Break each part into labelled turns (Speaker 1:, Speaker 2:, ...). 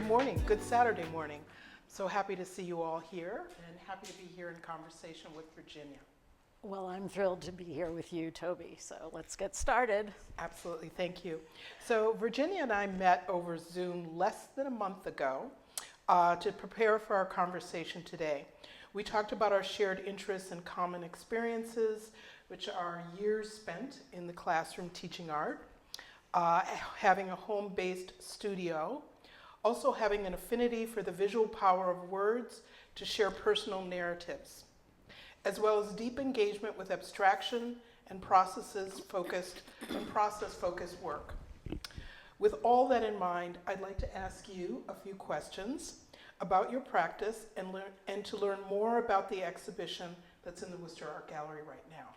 Speaker 1: morning, good Saturday morning. So happy to see you all here and happy to be here in conversation with Virginia.
Speaker 2: Well, I'm thrilled to be here with you, Toby, so let's get started.
Speaker 1: Absolutely, thank you. So Virginia and I met over Zoom less than a month ago to prepare for our conversation today. We talked about our shared interests and common experiences, which are years spent in the classroom teaching art, having a home-based studio, also having an affinity for the visual power of words to share personal narratives, as well as deep engagement with abstraction and process-focused work. With all that in mind, I'd like to ask you a few questions about your practice and to learn more about the exhibition that's in the Worcester Art Gallery right now.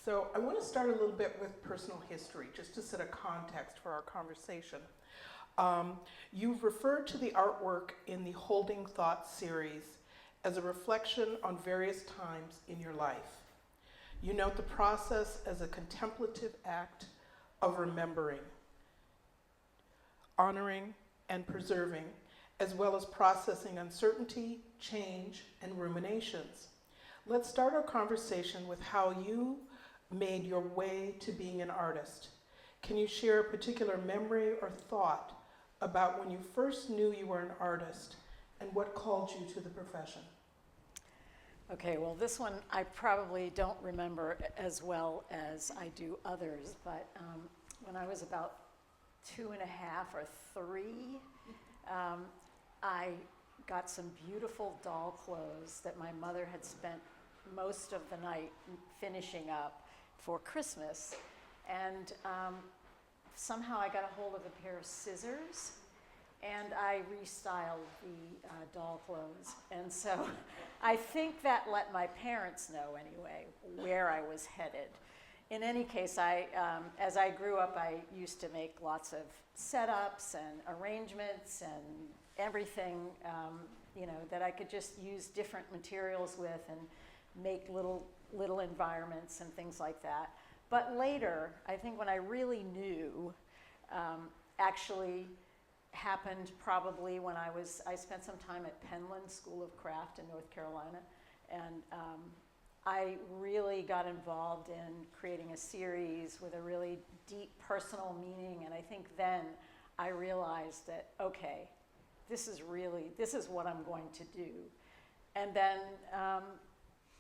Speaker 1: So I want to start a little bit with personal history, just to set a context for our conversation. You've referred to the artwork in the Holding Thoughts series as a reflection on various times in your life. You note the process as a contemplative act of remembering, honoring, and preserving, as well as processing uncertainty, change, and ruminations. Let's start our conversation with how you made your way to being an artist. Can you share a particular memory or thought about when you first knew you were an artist and what called you to the profession?
Speaker 2: Okay, well, this one I probably don't remember as well as I do others, but when I was about 2.5 or 3, I got some beautiful doll clothes that my mother had spent most of the night finishing up for Christmas, and somehow I got a hold of a pair of scissors and I restyled the doll clothes, and so I think that let my parents know anyway where I was headed. In any case, as I grew up, I used to make lots of setups and arrangements and everything, that I could just use different materials with and make little environments and things like that. But later, I think when I really knew, actually happened probably when I spent some time at Penland School of Craft in North Carolina, and I really got involved in creating a series with a really deep personal meaning, and I think then I realized that, okay, this is what I'm going to do. And then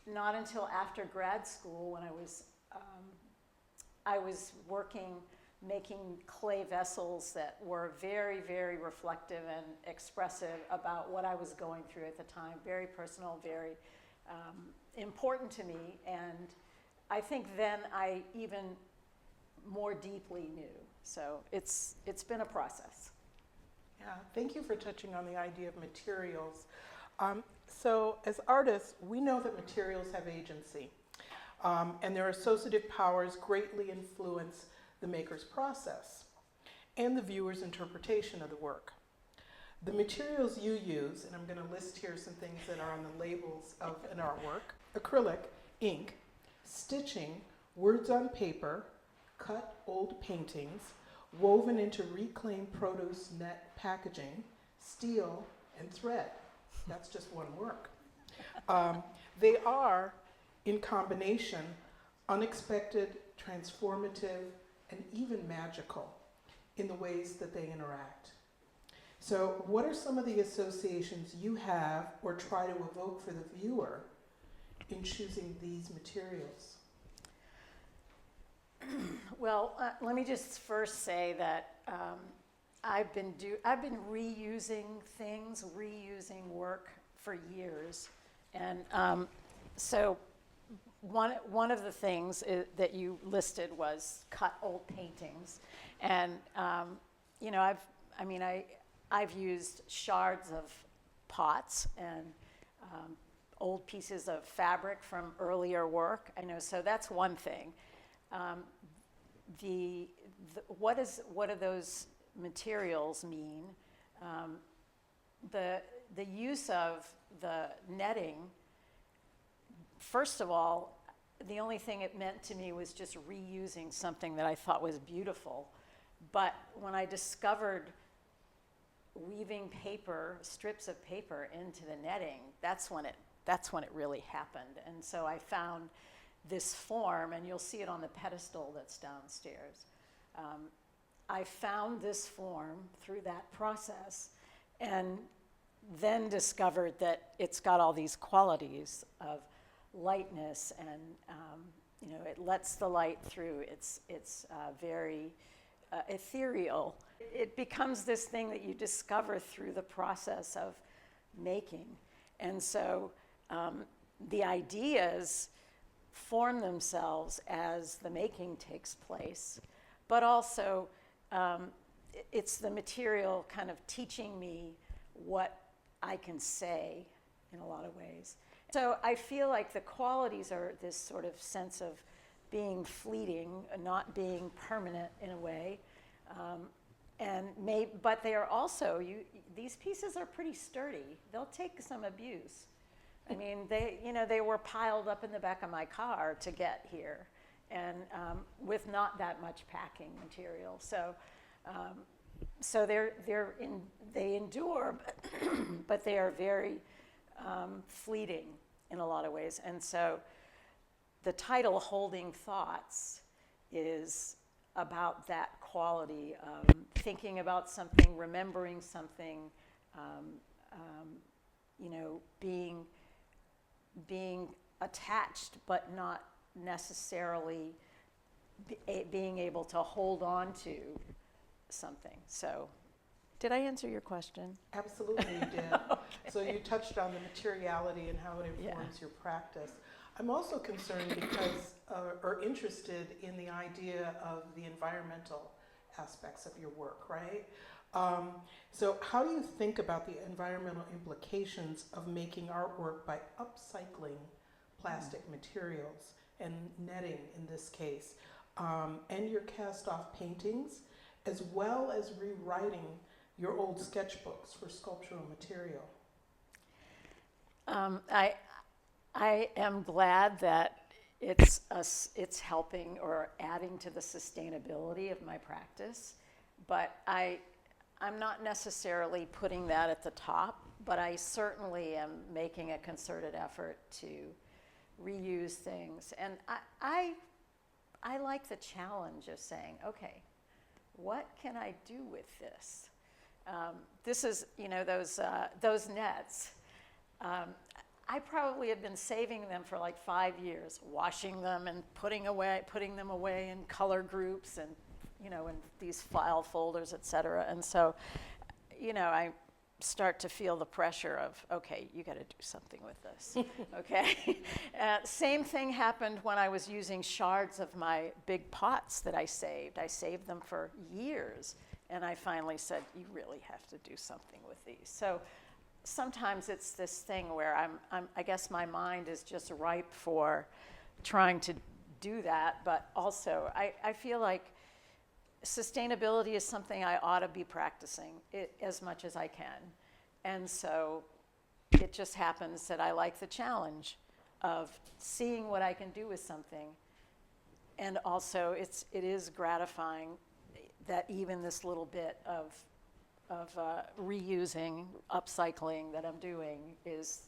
Speaker 2: not until after grad school, when I was working, making clay vessels that were very, very reflective and expressive about what I was going through at the time, very personal, very important to me, and I think then I even more deeply knew. So it's been a process.
Speaker 1: Yeah, thank you for touching on the idea of materials. So as artists, we know that materials have agency, and their associative powers greatly influence the maker's process and the viewer's interpretation of the work. The materials you use, and I'm going to list here some things that are on the labels of an artwork: acrylic, ink, stitching, words on paper, cut old paintings, woven into reclaimed produce net packaging, steel, and thread. That's just one work. They are, in combination, unexpected, transformative, and even magical in the ways that they interact. So what are some of the associations you have or try to evoke for the viewer in choosing these materials?
Speaker 2: Well, let me just first say that I've been reusing things, reusing work for years, and so one of the things that you listed was cut old paintings, and I've used shards of pots and old pieces of fabric from earlier work. I know, so that's one thing. What do those materials mean? The use of the netting, first of all, the only thing it meant to me was just reusing something that I thought was beautiful. But when I discovered weaving paper, strips of paper into the netting, that's when it really happened. And so I found this form, and you'll see it on the pedestal that's downstairs. I found this form through that process, and then discovered that it's got all these qualities of lightness, and it lets the light through. It's very ethereal. It becomes this thing that you discover through the process of making. And so the ideas form themselves as the making takes place, but also it's the material kind of teaching me what I can say in a lot of ways. So I feel like the qualities are this sort of sense of being fleeting, not being permanent in a way, but they are also, these pieces are pretty sturdy. They'll take some abuse. I mean, they were piled up in the back of my car to get here, and with not that much packing material. So they endure, but they are very fleeting in a lot of ways. And so the title, Holding Thoughts, is about that quality of thinking about something, remembering something, being attached, but not necessarily being able to hold on to something. So, did I answer your question?
Speaker 1: Absolutely, you did.
Speaker 2: Okay.
Speaker 1: So you touched on the materiality and how it informs your practice. I'm also concerned because, or interested in the idea of the environmental aspects of your work, right? So how do you think about the environmental implications of making artwork by upcycling plastic materials and netting in this case, and your cast-off paintings, as well as rewriting your old sketchbooks for sculptural material?
Speaker 2: I am glad that it's helping or adding to the sustainability of my practice, but I'm not necessarily putting that at the top, but I certainly am making a concerted effort to reuse things. And I like the challenge of saying, okay, what can I do with this? This is, those nets. I probably have been saving them for like 5 years, washing them and putting them away in color groups and, in these file folders, et cetera. And so, I start to feel the pressure of, okay, you got to do something with this, okay? Same thing happened when I was using shards of my big pots that I saved. I saved them for years, and I finally said, you really have to do something with these. So sometimes it's this thing where I guess my mind is just ripe for trying to do that, but also I feel like sustainability is something I ought to be practicing it as much as I can. And so it just happens that I like the challenge of seeing what I can do with something. And also it is gratifying that even this little bit of reusing, upcycling that I'm doing is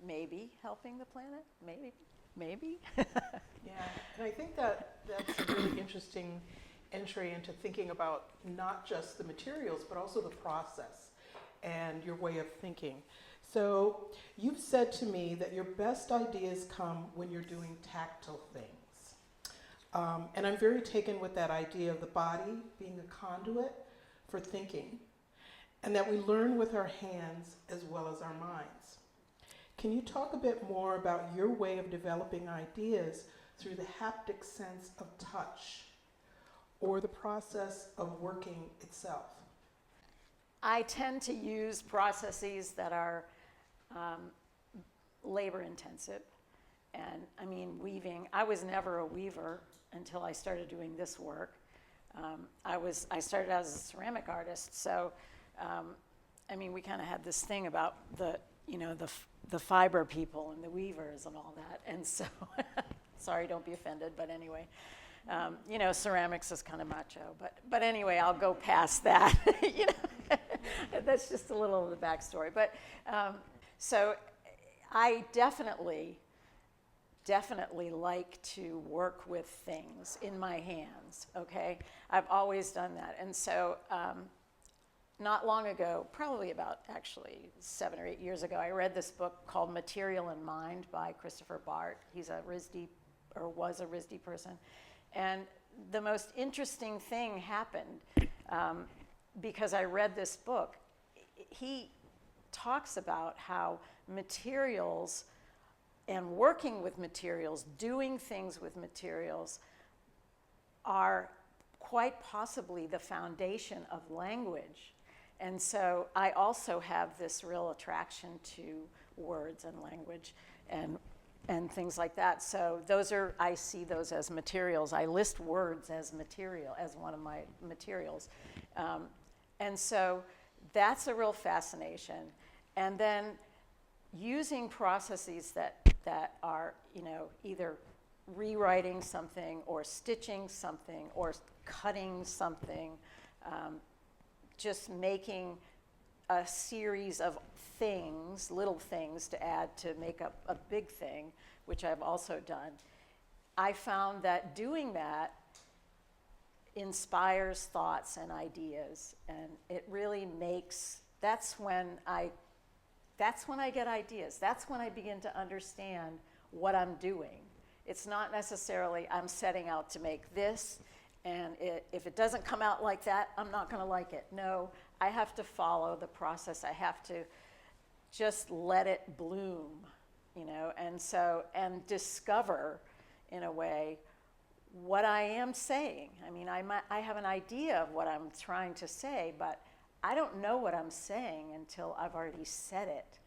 Speaker 2: maybe helping the planet, maybe.
Speaker 1: Yeah, and I think that's a really interesting entry into thinking about not just the materials, but also the process and your way of thinking. So you've said to me that your best ideas come when you're doing tactile things. And I'm very taken with that idea of the body being a conduit for thinking, and that we learn with our hands as well as our minds. Can you talk a bit more about your way of developing ideas through the haptic sense of touch or the process of working itself?
Speaker 2: I tend to use processes that are labor intensive. And I mean, weaving, I was never a weaver until I started doing this work. I started out as a ceramic artist, so I mean, we kind of had this thing about the fiber people and the weavers and all that. And so, sorry, don't be offended, but anyway. Ceramics is kind of macho, but anyway, I'll go past that. That's just a little of the backstory. But so I definitely like to work with things in my hands, okay? I've always done that. And so not long ago, probably about actually 7 or 8 years ago, I read this book called Material and Mind by Christopher Bart. He's a RISD, or was a RISD person. And the most interesting thing happened because I read this book. He talks about how materials and working with materials, doing things with materials, are quite possibly the foundation of language. And so I also have this real attraction to words and language and things like that. So I see those as materials. I list words as material, as one of my materials. And so that's a real fascination. And then using processes that are, either rewriting something or stitching something or cutting something, just making a series of things, little things to add to make up a big thing, which I've also done. I found that doing that inspires thoughts and ideas, and it really that's when I get ideas. That's when I begin to understand what I'm doing. It's not necessarily I'm setting out to make this, and if it doesn't come out like that, I'm not going to like it. No, I have to follow the process. I have to just let it bloom, and discover, in a way, what I am saying. I mean, I have an idea of what I'm trying to say, but I don't know what I'm saying until I've already said it,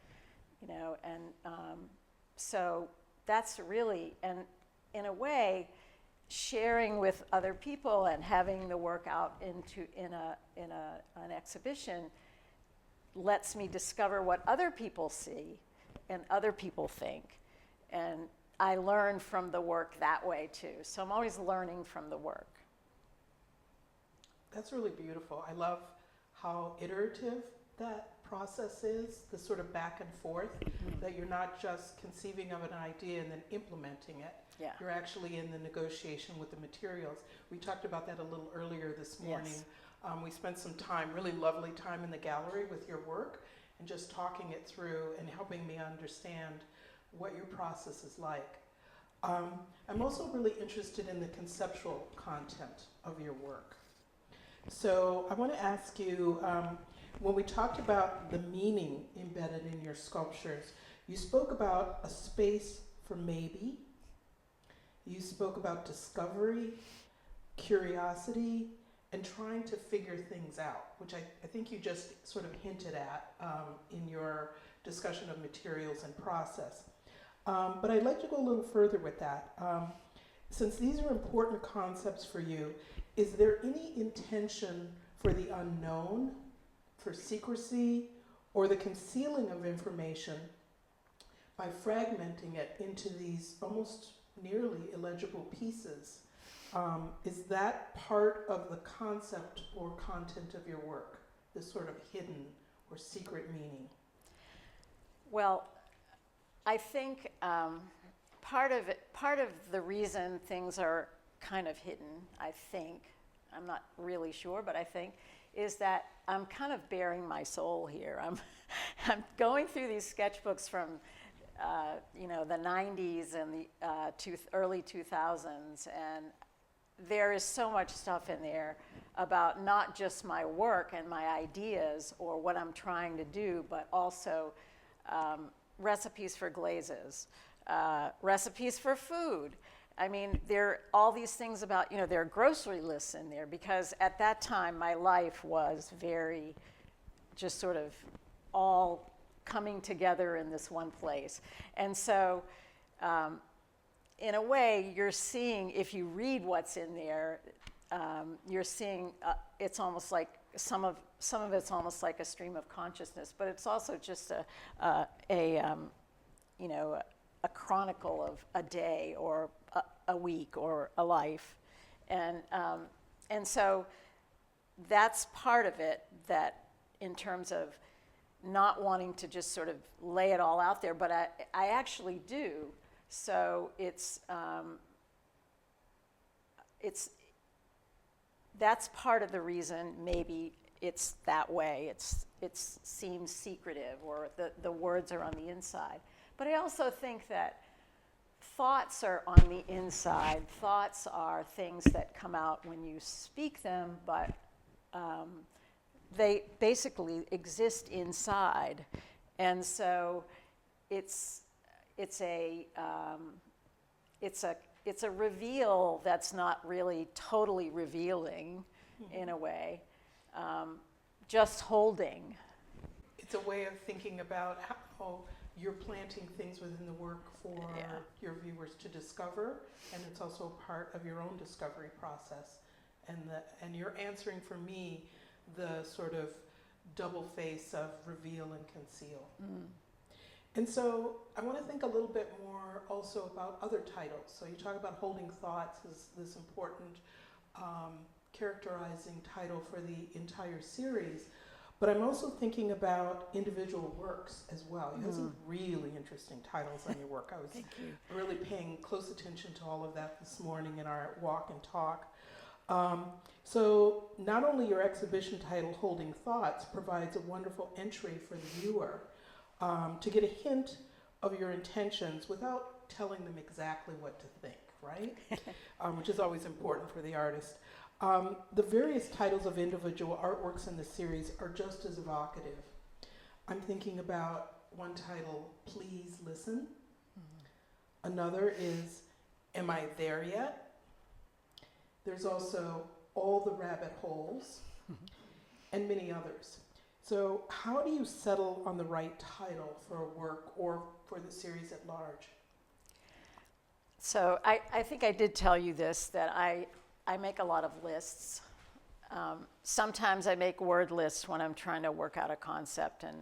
Speaker 2: so that's really, and in a way, sharing with other people and having the work out in an exhibition lets me discover what other people see and other people think, and I learn from the work that way too. So I'm always learning from the work.
Speaker 1: That's really beautiful. I love how iterative that process is, the sort of back and forth, that you're not just conceiving of an idea and then implementing it.
Speaker 2: Yeah.
Speaker 1: You're actually in the negotiation with the materials. We talked about that a little earlier this morning.
Speaker 2: Yes.
Speaker 1: We spent some time, really lovely time in the gallery with your work and just talking it through and helping me understand what your process is like. I'm also really interested in the conceptual content of your work. So I want to ask you, when we talked about the meaning embedded in your sculptures, you spoke about a space for maybe. You spoke about discovery, curiosity, and trying to figure things out, which I think you just sort of hinted at in your discussion of materials and process. But I'd like to go a little further with that. Since these are important concepts for you, is there any intention for the unknown, for secrecy, or the concealing of information by fragmenting it into these almost nearly illegible pieces? Is that part of the concept or content of your work, this sort of hidden or secret meaning?
Speaker 2: Well, I think part of the reason things are kind of hidden, I think, I'm not really sure, but I think, is that I'm kind of bearing my soul here. I'm going through these sketchbooks from the 90s and the early 2000s, and there is so much stuff in there about not just my work and my ideas or what I'm trying to do, but also recipes for glazes, recipes for food. I mean, there are all these things about, there are grocery lists in there, because at that time my life was very just sort of all coming together in this one place. And so in a way, you're seeing, if you read what's in there, you're seeing it's almost like some of it's almost like a stream of consciousness, but it's also just a chronicle of a day or a week or a life. And so that's part of it, that in terms of not wanting to just sort of lay it all out there, but I actually do. So that's part of the reason maybe it's that way. It seems secretive, or the words are on the inside. But I also think that thoughts are on the inside. Thoughts are things that come out when you speak them, but they basically exist inside. And so it's a reveal that's not really totally revealing, in a way, just holding.
Speaker 1: It's a way of thinking about how you're planting things within the work for your viewers to discover, and it's also part of your own discovery process. And you're answering for me the sort of double face of reveal and conceal. And so I want to think a little bit more also about other titles. So you talk about holding thoughts as this important characterizing title for the entire series. But I'm also thinking about individual works as well. You have some really interesting titles on your work. I was really paying close attention to all of that this morning in our walk and talk. So not only your exhibition title, Holding Thoughts, provides a wonderful entry for the viewer to get a hint of your intentions without telling them exactly what to think, right? Which is always important for the artist. The various titles of individual artworks in the series are just as evocative. I'm thinking about one title, Please Listen. Another is, Am I There Yet? There's also All the Rabbit Holes, and many others. So how do you settle on the right title for a work or for the series at large?
Speaker 2: So I think I did tell you this, that I make a lot of lists. Sometimes I make word lists when I'm trying to work out a concept and,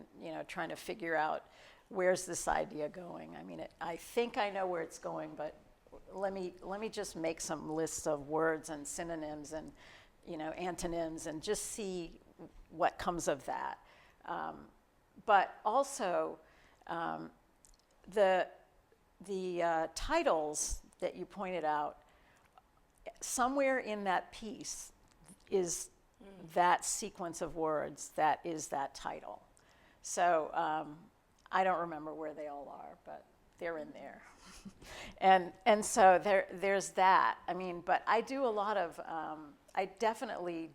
Speaker 2: trying to figure out where's this idea going. I mean, I think I know where it's going, but let me just make some lists of words and synonyms and, antonyms, and just see what comes of that. But also, the titles that you pointed out, somewhere in that piece is that sequence of words that is that title. So I don't remember where they all are, but they're in there. and so there's that. I mean, but I do a lot of, I definitely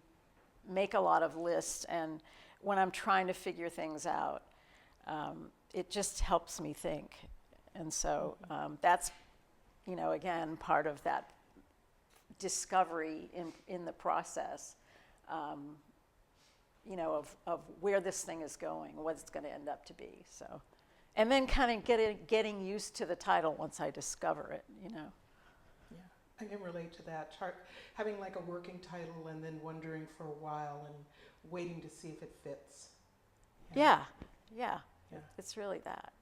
Speaker 2: make a lot of lists, and when I'm trying to figure things out, it just helps me think. And so that's, again, part of that discovery in the process, of where this thing is going, what it's going to end up to be. So, and then kind of getting used to the title once I discover it, Yeah,
Speaker 1: I can relate to that. Having like a working title and then wondering for a while and waiting to see if it fits.
Speaker 2: Yeah. It's really that.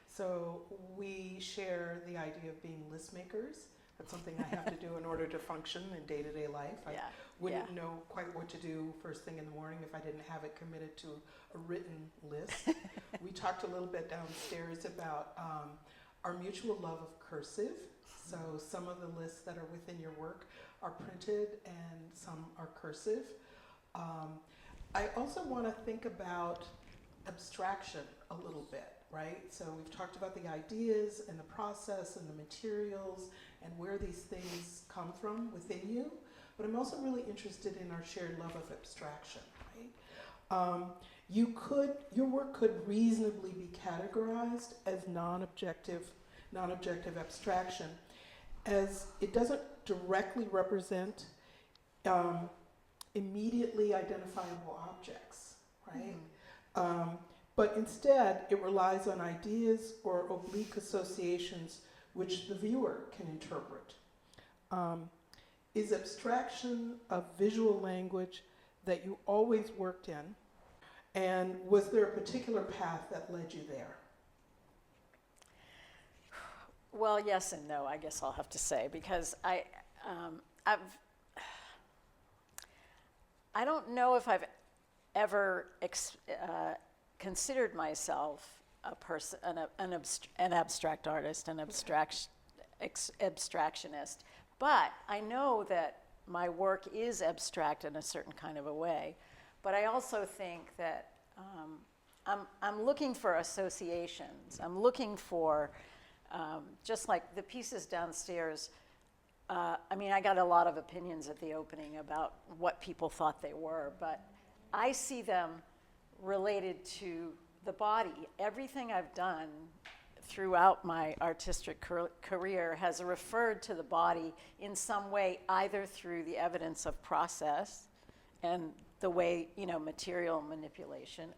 Speaker 1: So we share the idea of being list makers. That's something I have to do in order to function in day-to-day life. I wouldn't know quite what to do first thing in the morning if I didn't have it committed to a written list. We talked a little bit downstairs about our mutual love of cursive. So some of the lists that are within your work are printed and some are cursive. I also want to think about abstraction a little bit, right? So we've talked about the ideas and the process and the materials and where these things come from within you, but I'm also really interested in our shared love of abstraction, right? Your work could reasonably be categorized as non-objective abstraction, as it doesn't directly represent immediately identifiable objects, right? But instead, it relies on ideas or oblique associations which the viewer can interpret. Is abstraction a visual language that you always worked in? And was there a particular path that led you there?
Speaker 2: Well, yes and no, I guess I'll have to say, because I don't know if I've ever considered myself a person, an abstract artist, an abstractionist, but I know that my work is abstract in a certain kind of a way. But I also think that I'm looking for associations. I'm looking for, just like the pieces downstairs, I mean, I got a lot of opinions at the opening about what people thought they were, but I see them related to the body. Everything I've done throughout my artistic career has referred to the body in some way, either through the evidence of process and the way, material manipulation,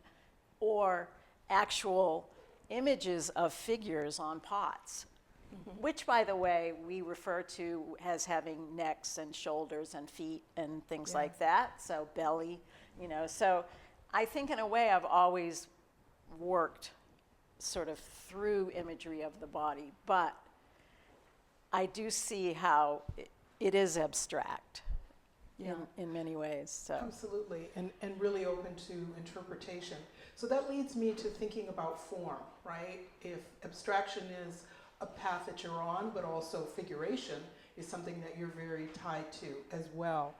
Speaker 2: or actual images of figures on pots, which, by the way, we refer to as having necks and shoulders and feet and things like that, so belly, So I think in a way I've always worked sort of through imagery of the body, but I do see how it is abstract in many ways. So.
Speaker 1: Absolutely, and really open to interpretation. So that leads me to thinking about form, right? If abstraction is a path that you're on, but also figuration is something that you're very tied to as well.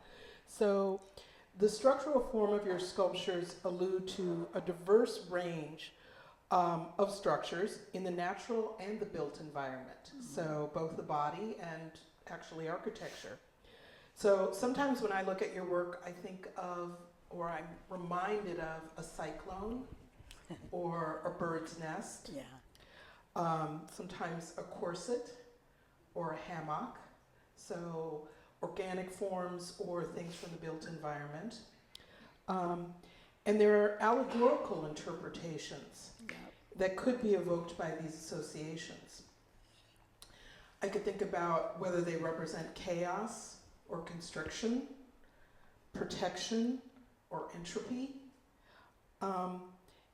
Speaker 1: So the structural form of your sculptures allude to a diverse range of structures in the natural and the built environment. So both the body and actually architecture. So sometimes when I look at your work, I think of, or I'm reminded of a cyclone or a bird's nest. Sometimes a corset or a hammock. So organic forms or things from the built environment. And there are allegorical interpretations that could be evoked by these associations. I could think about whether they represent chaos or constriction, protection or entropy.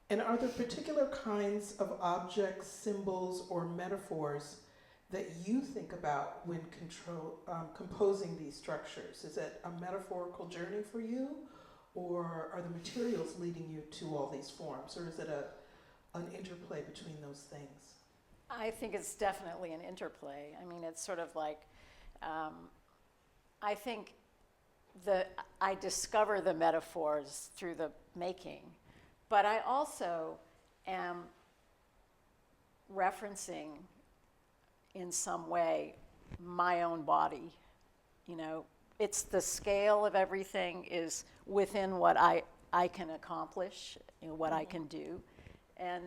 Speaker 1: And are there particular kinds of objects, symbols, or metaphors that you think about when composing these structures? Is it a metaphorical journey for you, or are the materials leading you to all these forms, or is it an interplay between those things?
Speaker 2: I think it's definitely an interplay. I mean, it's sort of like, I think I discover the metaphors through the making, but I also am referencing in some way my own body. It's the scale of everything is within what I can accomplish, what I can do. And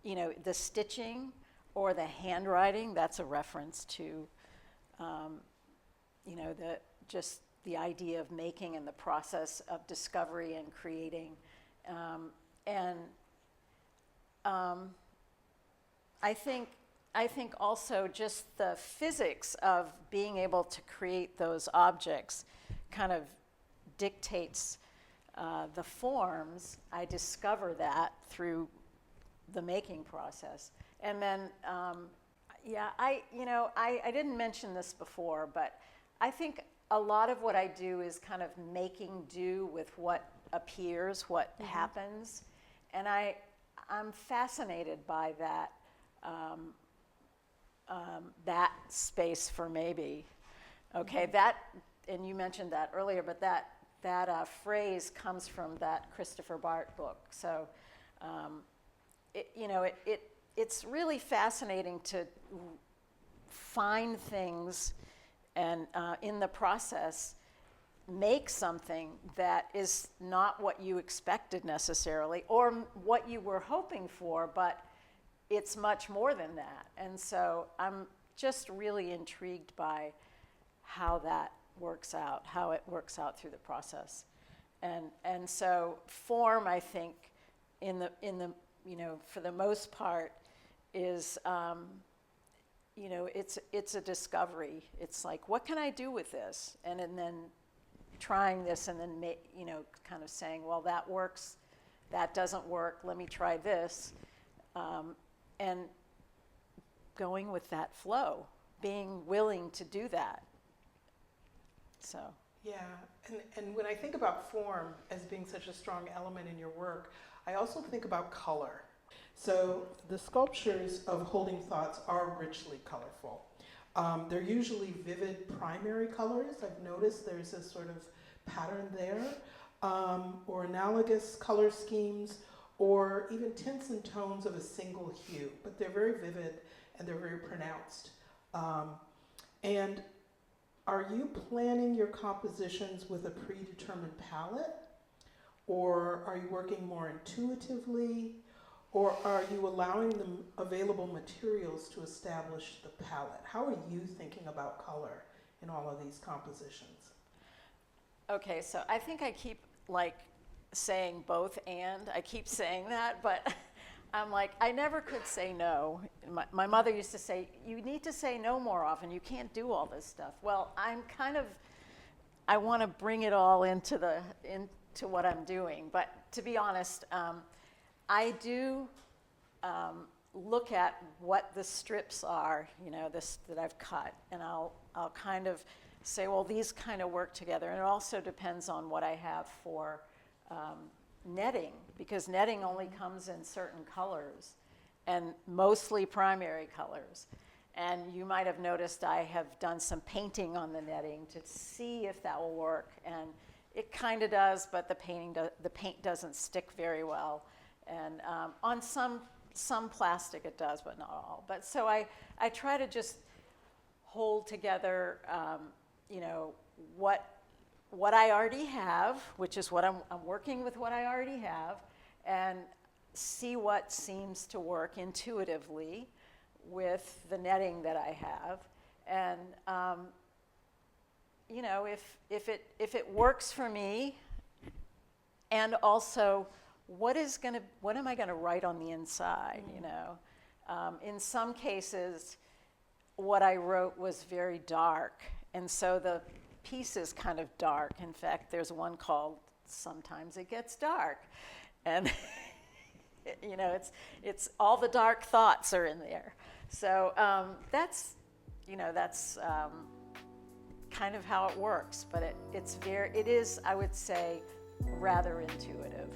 Speaker 2: the stitching or the handwriting, that's a reference to, the idea of making and the process of discovery and creating. I think also just the physics of being able to create those objects kind of dictates the forms. I discover that through the making process. And then, I didn't mention this before, but I think a lot of what I do is kind of making do with what appears, what happens. And I'm fascinated by that, that space for maybe. Okay, that, and you mentioned that earlier, but that phrase comes from that Christopher Bart book. So, it's really fascinating to find things and in the process make something that is not what you expected necessarily or what you were hoping for, but it's much more than that. And so I'm just really intrigued by how that works out, how it works out through the process. And so form, I think, in the for the most part, is it's a discovery. It's like, what can I do with this? And then trying this, and then kind of saying, well, that works, that doesn't work. Let me try this, and going with that flow, being willing to do that. So
Speaker 1: Yeah, and when I think about form as being such a strong element in your work, I also think about color. So the sculptures of Holding Thoughts are richly colorful. They're usually vivid primary colors. I've noticed there's a sort of pattern there, or analogous color schemes, or even tints and tones of a single hue, but they're very vivid and they're very pronounced. And are you planning your compositions with a predetermined palette, or are you working more intuitively, or are you allowing the available materials to establish the palette? How are you thinking about color in all of these compositions?
Speaker 2: Okay, so I think I keep like saying both and. I keep saying that, but I'm like, I never could say no. My mother used to say, you need to say no more often. You can't do all this stuff. Well, I want to bring it all into what I'm doing. But to be honest, I do look at what the strips are, that I've cut, and I'll kind of say, well, these kind of work together. And it also depends on what I have for netting, because netting only comes in certain colors, and mostly primary colors. And you might have noticed I have done some painting on the netting to see if that will work, and it kind of does, but the paint doesn't stick very well. And on some plastic it does, but not all. But so I try to just hold together, what I already have, which is what I'm working with what I already have, and see what seems to work intuitively with the netting that I have. And if it works for me, and also what am I gonna write on the inside? In some cases, what I wrote was very dark, and so the piece is kind of dark. In fact, there's one called Sometimes It Gets Dark, and it's all the dark thoughts are in there. So that's kind of how it works, but it is, I would say, rather intuitive.